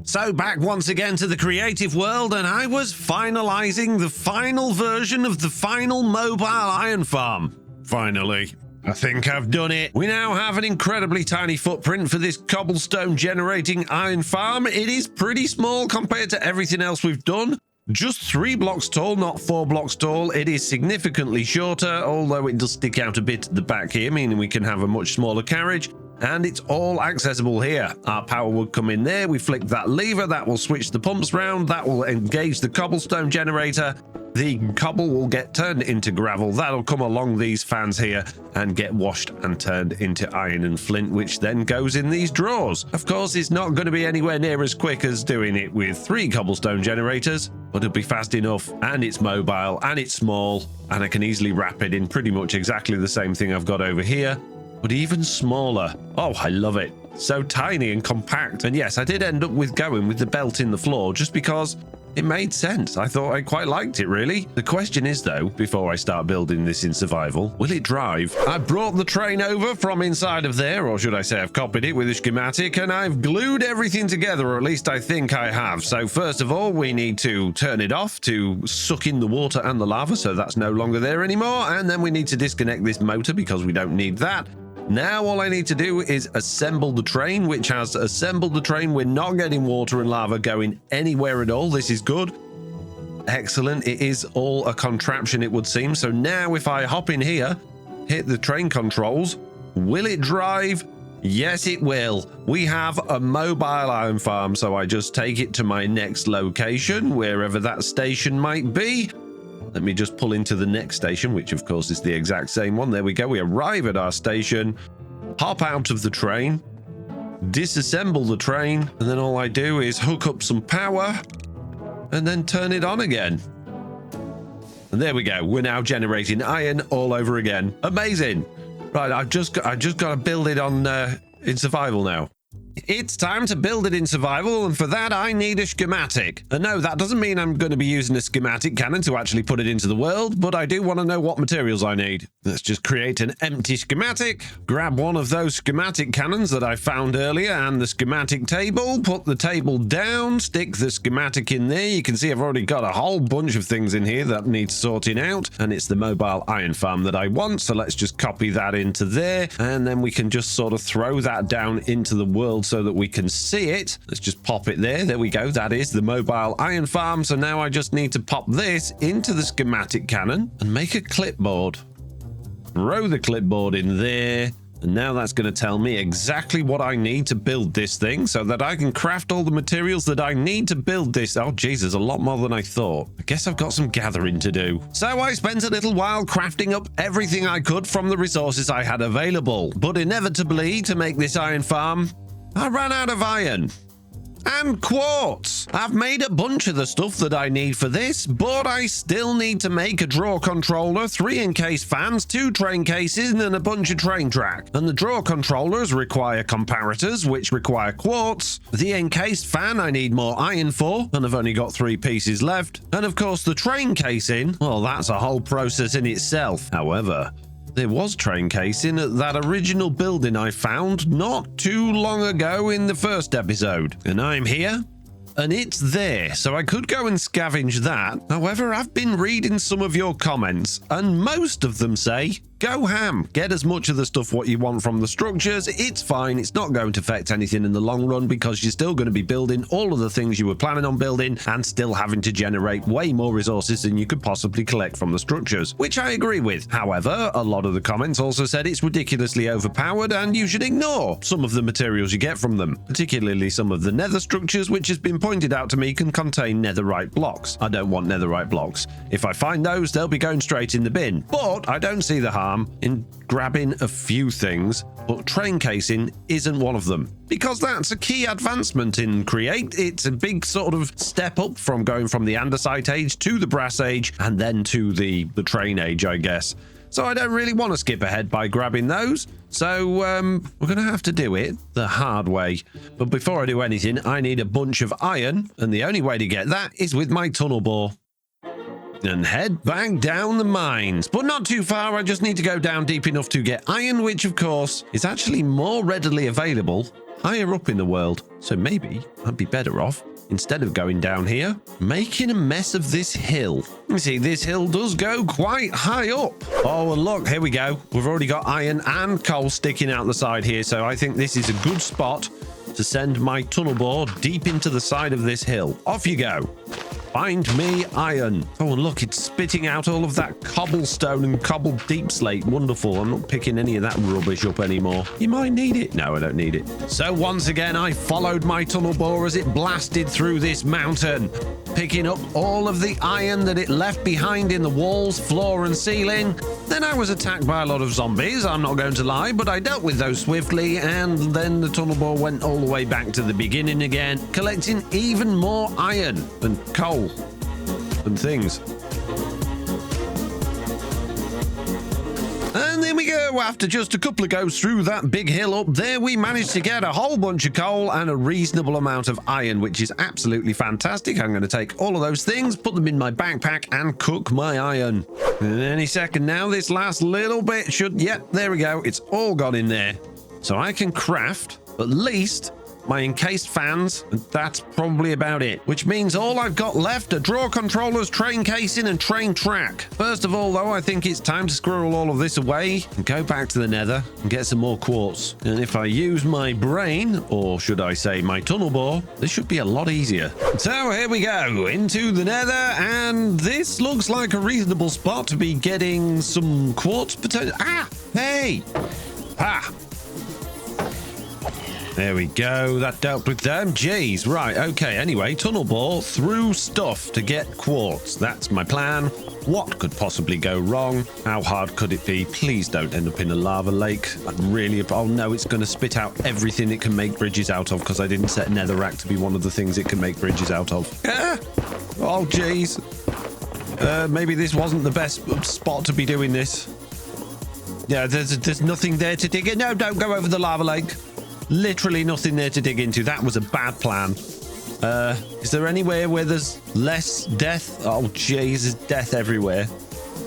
So back once again to the creative world, and I was finalizing the final version of the final mobile iron farm. Finally. I think I've done it. We now have an incredibly tiny footprint for this cobblestone generating iron farm. It is pretty small compared to everything else we've done. Just 3 blocks tall, not 4 blocks tall. It is significantly shorter, although it does stick out a bit at the back here, meaning we can have a much smaller carriage. And it's all accessible here. Our power would come in there. We flick that lever. That will switch the pumps round. That will engage the cobblestone generator. The cobble will get turned into gravel. That'll come along these fans here and get washed and turned into iron and flint, which then goes in these drawers. Of course, it's not going to be anywhere near as quick as doing it with 3 cobblestone generators, but it'll be fast enough, and it's mobile, and it's small, and I can easily wrap it in pretty much exactly the same thing I've got over here, but even smaller. Oh, I love it. So tiny and compact. And yes, I did end up with going with the belt in the floor just because it made sense. I thought I quite liked it, really. The question is, though, before I start building this in survival, will it drive? I brought the train over from inside of there, or should I say I've copied it with a schematic, and I've glued everything together, or at least I think I have. So first of all, we need to turn it off to suck in the water and the lava, so that's no longer there anymore. And then we need to disconnect this motor because we don't need that. Now all I need to do is assemble the train, which has assembled the train. We're not getting water and lava going anywhere at all. This is good. Excellent. It is all a contraption, it would seem. So now if I hop in here, hit the train controls, will it drive? Yes, it will. We have a mobile iron farm, so I just take it to my next location, wherever that station might be. Let me just pull into the next station, which of course is the exact same one. There we go. We arrive at our station, hop out of the train, disassemble the train, and then all I do is hook up some power and then turn it on again. And there we go. We're now generating iron all over again. Amazing. Right, I've just got to build it on in survival now. It's time to build it in survival, and for that I need a schematic. And no, that doesn't mean I'm going to be using a schematic cannon to actually put it into the world, but I do want to know what materials I need. Let's just create an empty schematic, grab one of those schematic cannons that I found earlier and the schematic table, put the table down, stick the schematic in there. You can see I've already got a whole bunch of things in here that need sorting out, and it's the mobile iron farm that I want, so let's just copy that into there, and then we can just sort of throw that down into the world so that we can see it. Let's just pop it there. There we go. That is the mobile iron farm. So now I just need to pop this into the schematic cannon and make a clipboard. Throw the clipboard in there. And now that's going to tell me exactly what I need to build this thing so that I can craft all the materials that I need to build this. Oh, Jesus, a lot more than I thought. I guess I've got some gathering to do. So I spent a little while crafting up everything I could from the resources I had available. But inevitably, to make this iron farm, I ran out of iron and quartz. I've made a bunch of the stuff that I need for this, but I still need to make a draw controller, 3 encased fans, 2 train cases, and a bunch of train track. And the draw controllers require comparators, which require quartz. The encased fan I need more iron for, and I've only got 3 pieces left. And of course the train casing, well, that's a whole process in itself. However, there was train casing at that original building I found not too long ago in the first episode. And I'm here, and it's there, so I could go and scavenge that. However, I've been reading some of your comments, and most of them say, go ham. Get as much of the stuff what you want from the structures. It's fine. It's not going to affect anything in the long run because you're still going to be building all of the things you were planning on building and still having to generate way more resources than you could possibly collect from the structures, which I agree with. However, a lot of the comments also said it's ridiculously overpowered and you should ignore some of the materials you get from them, particularly some of the nether structures, which has been pointed out to me can contain netherite blocks. I don't want netherite blocks. If I find those, they'll be going straight in the bin. But I don't see the harm in grabbing a few things, but train casing isn't one of them, because that's a key advancement in Create. It's a big sort of step up from going from the andesite age to the brass age and then to the train age, I guess. So I don't really want to skip ahead by grabbing those. So we're going to have to do it the hard way. But before I do anything, I need a bunch of iron, and the only way to get that is with my tunnel bore. And head back down the mines, but not too far. I just need to go down deep enough to get iron, which of course is actually more readily available higher up in the world. So maybe I'd be better off, instead of going down here, making a mess of this hill. You see, this hill does go quite high up. Oh, and look, here we go. We've already got iron and coal sticking out the side here. So I think this is a good spot to send my tunnel bore deep into the side of this hill. Off you go. Find me iron. Oh, and look, it's spitting out all of that cobblestone and cobbled deep slate. Wonderful. I'm not picking any of that rubbish up anymore. You might need it. No, I don't need it. So once again, I followed my tunnel bore as it blasted through this mountain, picking up all of the iron that it left behind in the walls, floor, and ceiling. Then I was attacked by a lot of zombies, I'm not going to lie, but I dealt with those swiftly, and then the tunnel bore went all the way back to the beginning again, collecting even more iron and coal and things. And there we go. After just a couple of goes through that big hill up there, we managed to get a whole bunch of coal and a reasonable amount of iron, which is absolutely fantastic. I'm going to take all of those things, put them in my backpack, and cook my iron. And any second now, this last little bit should... Yep, there we go. It's all gone in there. So I can craft at least my encased fans, and that's probably about it. Which means all I've got left are draw controllers, train casing, and train track. First of all, though, I think it's time to squirrel all of this away and go back to the nether and get some more quartz. And if I use my brain, or should I say my tunnel bore, this should be a lot easier. So here we go, into the nether, and this looks like a reasonable spot to be getting some quartz potential. Ah! Hey! Ah! There we go. That dealt with them. Jeez. Right. Okay. Anyway, tunnel bore through stuff to get quartz. That's my plan. What could possibly go wrong? How hard could it be? Please don't end up in a lava lake. I'd really... Oh, no. It's going to spit out everything it can make bridges out of because I didn't set netherrack to be one of the things it can make bridges out of. Ah! Oh, jeez. Maybe this wasn't the best spot to be doing this. Yeah, there's nothing there to dig in. No, don't go over the lava lake. Literally nothing there to dig into. That was a bad plan. Is there anywhere where there's less death? Oh, jeez, there's death everywhere.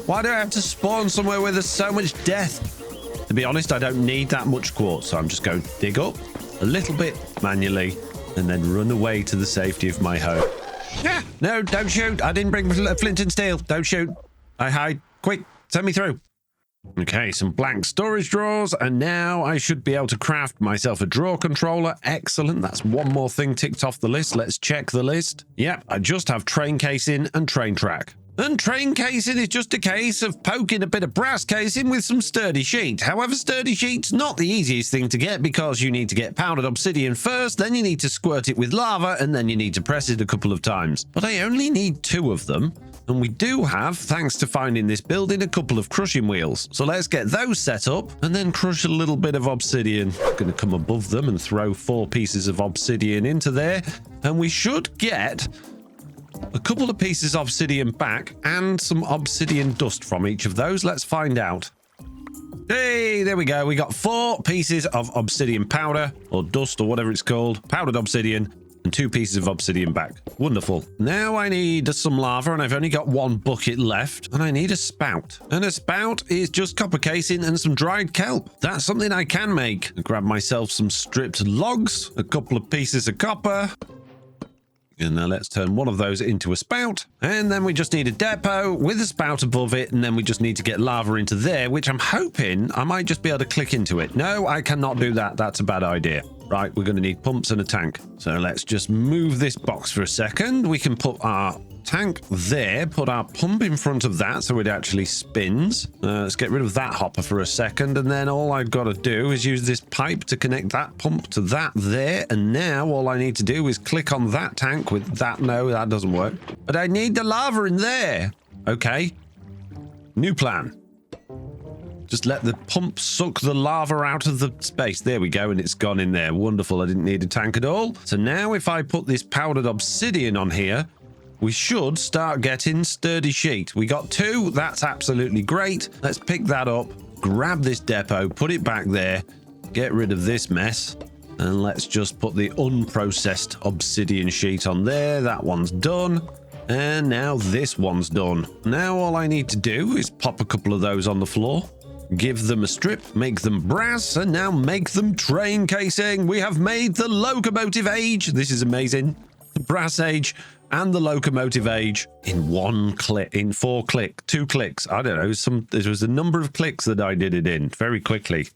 Why do I have to spawn somewhere where there's so much death? To be honest, I don't need that much quartz, so I'm just going to dig up a little bit manually and then run away to the safety of my home. Yeah, no, don't shoot. I didn't bring flint and steel. Don't shoot. I hide. Quick, send me through. Okay, some blank storage drawers, and now I should be able to craft myself a drawer controller. Excellent. That's one more thing ticked off the list. Let's check the list. Yep, I just have train casing and train track. And train casing is just a case of poking a bit of brass casing with some sturdy sheet. However, sturdy sheet's not the easiest thing to get because you need to get powdered obsidian first, then you need to squirt it with lava, and then you need to press it a couple of times. But I only need 2 of them. And we do have, thanks to finding this building, a couple of crushing wheels. So let's get those set up and then crush a little bit of obsidian. I'm going to come above them and throw 4 pieces of obsidian into there. And we should get a couple of pieces of obsidian back and some obsidian dust from each of those. Let's find out. Hey, there we go. We got 4 pieces of obsidian powder or dust or whatever it's called. Powdered obsidian. And 2 pieces of obsidian back. Wonderful. Now I need some lava, and I've only got 1 bucket left, and I need a spout. And a spout is just copper casing and some dried kelp. That's something I can make. I grab myself some stripped logs, a couple of pieces of copper, And now let's turn one of those into a spout. And then we just need a depot with a spout above it. And then we just need to get lava into there, which I'm hoping I might just be able to click into it. No, I cannot do that. That's a bad idea. Right, we're going to need pumps and a tank. So let's just move this box for a second. We can put our tank there, put our pump in front of that so it actually spins. Let's get rid of that hopper for a second, and then all I've got to do is use this pipe to connect that pump to that there, and now all I need to do is click on that tank with that. No, that doesn't work. But I need the lava in there. Okay. New plan. Just let the pump suck the lava out of the space. There we go, and it's gone in there. Wonderful. I didn't need a tank at all. So now if I put this powdered obsidian on here, we should start getting sturdy sheet. We got 2. That's absolutely great. Let's pick that up, grab this depot, put it back there, get rid of this mess, and let's just put the unprocessed obsidian sheet on there. That one's done. And now this one's done. Now all I need to do is pop a couple of those on the floor, give them a strip, make them brass, and now make them train casing. We have made the locomotive age. This is amazing. The brass age and the locomotive age in 2 clicks. I don't know, there was a number of clicks that I did it in very quickly.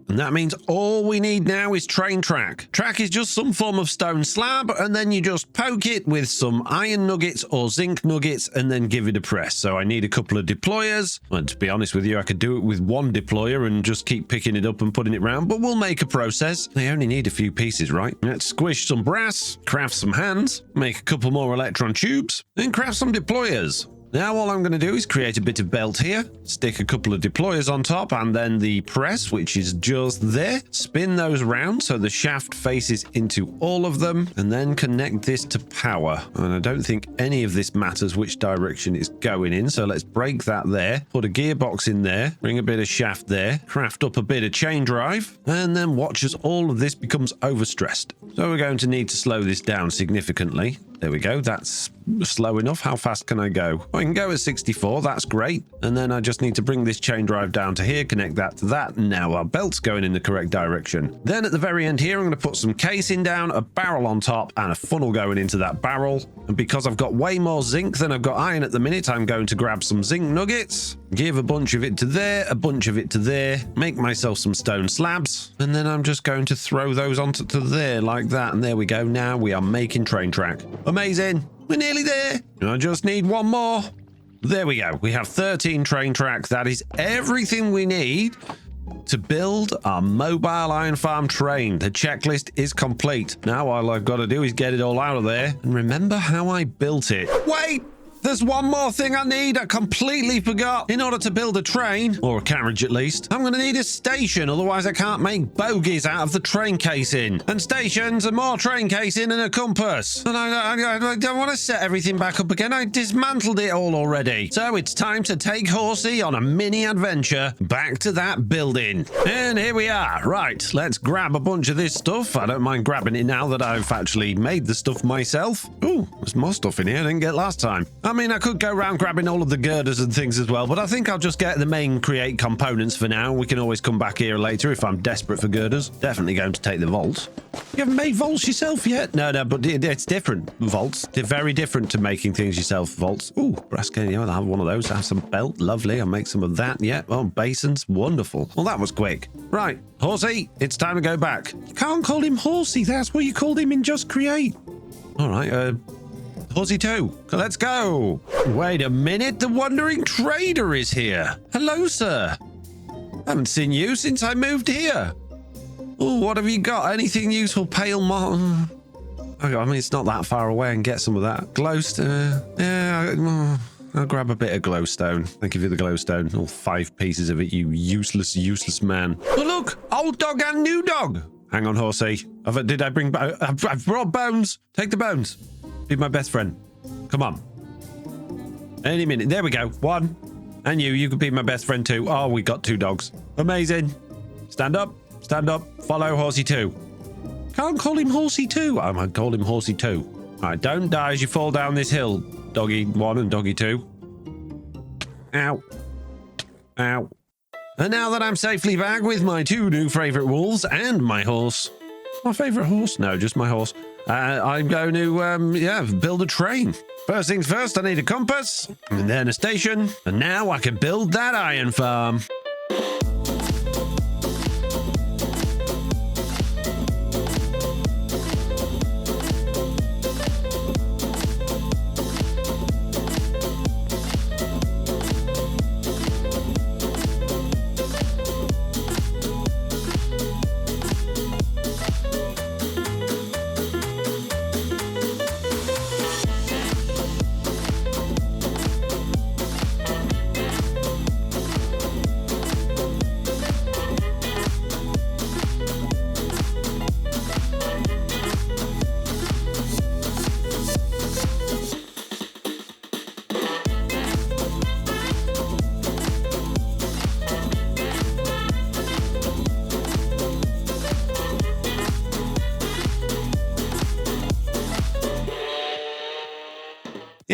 And that means all we need now is train track. Track is just some form of stone slab, and then you just poke it with some iron nuggets or zinc nuggets and then give it a press. So I need a couple of deployers. And to be honest with you, I could do it with one deployer and just keep picking it up and putting it round, but we'll make a process. They only need a few pieces, right? Let's squish some brass, craft some hands, make a couple more electron tubes, and craft some deployers. Now all I'm going to do is create a bit of belt here, stick a couple of deployers on top, and then the press, which is just there. Spin those round so the shaft faces into all of them, and then connect this to power. And I don't think any of this matters which direction it's going in, so let's break that there, put a gearbox in there, bring a bit of shaft there, craft up a bit of chain drive, and then watch as all of this becomes overstressed. So we're going to need to slow this down significantly. There we go. That's slow enough. How fast can I go? I can go at 64. That's great. And then I just need to bring this chain drive down to here, connect that to that. And now our belt's going in the correct direction. Then at the very end here, I'm going to put some casing down, a barrel on top, and a funnel going into that barrel. And because I've got way more zinc than I've got iron at the minute, I'm going to grab some zinc nuggets, give a bunch of it to there, a bunch of it to there, make myself some stone slabs, and then I'm just going to throw those onto there like that. And there we go. Now we are making train track. Amazing. We're nearly there. I just need one more. There we go. We have 13 train track. That is everything we need to build our mobile iron farm train. The checklist is complete. Now all I've got to do is get it all out of there and remember how I built it. Wait! There's one more thing I need. I completely forgot. In order to build a train, or a carriage at least, I'm going to need a station. Otherwise, I can't make bogies out of the train casing. And stations and more train casing and a compass. And I don't want to set everything back up again. I dismantled it all already. So it's time to take Horsey on a mini adventure back to that building. And here we are. Right, let's grab a bunch of this stuff. I don't mind grabbing it now that I've actually made the stuff myself. Ooh, there's more stuff in here I didn't get last time. I mean, I could go around grabbing all of the girders and things as well, but I think I'll just get the main create components for now. We can always come back here later if I'm desperate for girders. Definitely going to take the vaults. You haven't made vaults yourself yet? No, but it's different. Vaults. They're very different to making things yourself. Vaults. Ooh, brass cane. Yeah, I'll have one of those. I'll have some belt. Lovely. I'll make some of that. Yeah. Oh, basins. Wonderful. Well, that was quick. Right. Horsey, it's time to go back. You can't call him Horsey. That's what you called him in Just Create. All right. Horsey 2, let's go. Wait a minute, the Wandering Trader is here. Hello, sir. I haven't seen you since I moved here. Oh, what have you got? Anything useful? Pale moss? I mean, it's not that far away and get some of that. Glowstone. Yeah, I'll grab a bit of glowstone. Thank you for the glowstone. All 5 pieces of it, you useless man. Oh, look, old dog and new dog. Hang on, Horsey. Did I bring... I've brought bones. Take the bones. Be my best friend. Come on. Any minute. There we go. 1. And you could be my best friend too. Oh, we got 2 dogs. Amazing. Stand up. Stand up. Follow Horsey 2. Can't call him Horsey 2. I might call him Horsey 2. All right, don't die as you fall down this hill. Doggy 1 and doggy 2. Ow. Ow. And now that I'm safely back with my 2 new favorite wolves and my horse, my favorite horse? No, just my horse. I'm going to, build a train. First things first, I need a compass, and then a station, and now I can build that iron farm.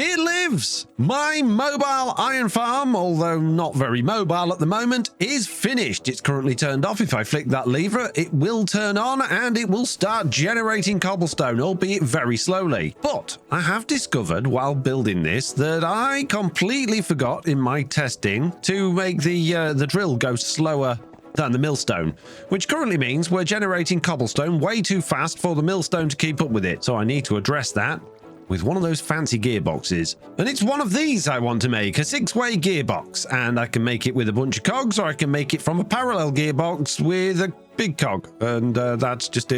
It lives! My mobile iron farm, although not very mobile at the moment, is finished. It's currently turned off. If I flick that lever, it will turn on and it will start generating cobblestone, albeit very slowly. But I have discovered while building this that I completely forgot in my testing to make the drill go slower than the millstone, which currently means we're generating cobblestone way too fast for the millstone to keep up with it. So I need to address that with one of those fancy gearboxes. And it's one of these I want to make, a 6-way gearbox. And I can make it with a bunch of cogs, or I can make it from a parallel gearbox with a big cog. And that's just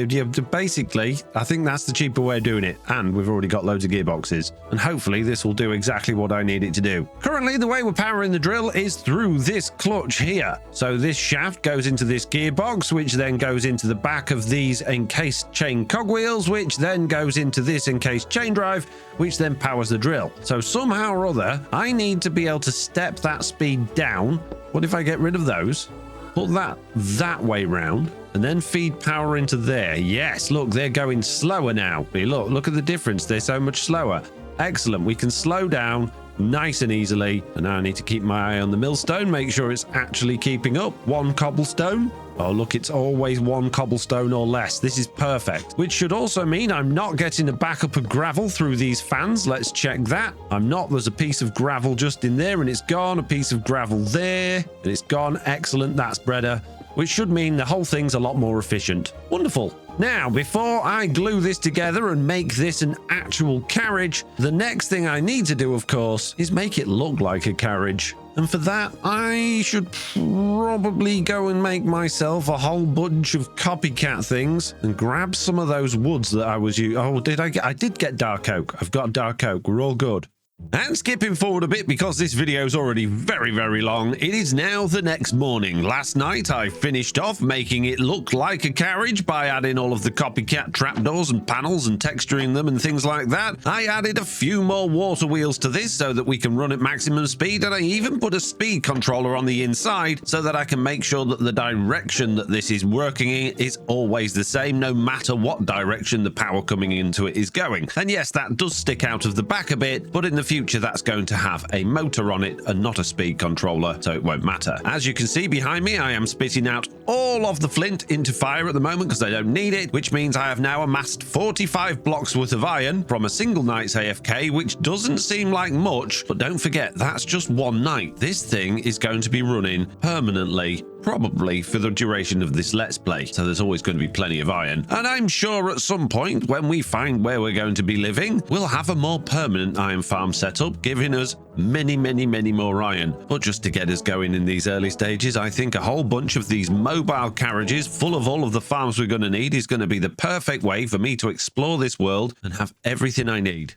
basically, I think that's the cheaper way of doing it. And we've already got loads of gearboxes. And hopefully this will do exactly what I need it to do. Currently, the way we're powering the drill is through this clutch here. So this shaft goes into this gearbox, which then goes into the back of these encased chain cogwheels, which then goes into this encased chain drive, which then powers the drill. So somehow or other, I need to be able to step that speed down. What if I get rid of those? Put that way round and then feed power into there. Yes, look, they're going slower now. Look at the difference. They're so much slower. Excellent. We can slow down nice and easily. And now I need to keep my eye on the millstone, make sure it's actually keeping up. 1 cobblestone. Oh, look, it's always 1 cobblestone or less. This is perfect, which should also mean I'm not getting a backup of gravel through these fans. Let's check that. I'm not. There's a piece of gravel just in there and it's gone. A piece of gravel there and it's gone. Excellent. That's better, which should mean the whole thing's a lot more efficient. Wonderful. Now, before I glue this together and make this an actual carriage, the next thing I need to do, of course, is make it look like a carriage. And for that, I should probably go and make myself a whole bunch of copycat things and grab some of those woods that I was using. Oh, I did get dark oak. I've got dark oak. We're all good. And skipping forward a bit because this video is already very, very long, it is now the next morning. Last night I finished off making it look like a carriage by adding all of the copycat trapdoors and panels and texturing them and things like that. I added a few more water wheels to this so that we can run at maximum speed, and I even put a speed controller on the inside so that I can make sure that the direction that this is working in is always the same, no matter what direction the power coming into it is going. And yes, that does stick out of the back a bit, but in the future that's going to have a motor on it and not a speed controller, so it won't matter. As you can see behind me, I am spitting out all of the flint into fire at the moment because I don't need it, which means I have now amassed 45 blocks worth of iron from a single night's AFK, which doesn't seem like much, but don't forget that's just one night. This thing is going to be running permanently, probably for the duration of this let's play, so there's always going to be plenty of iron. And I'm sure at some point when we find where we're going to be living, we'll have a more permanent iron farm set up, giving us many more iron. But just to get us going in these early stages, I think a whole bunch of these mobile carriages full of all of the farms we're going to need is going to be the perfect way for me to explore this world and have everything I need.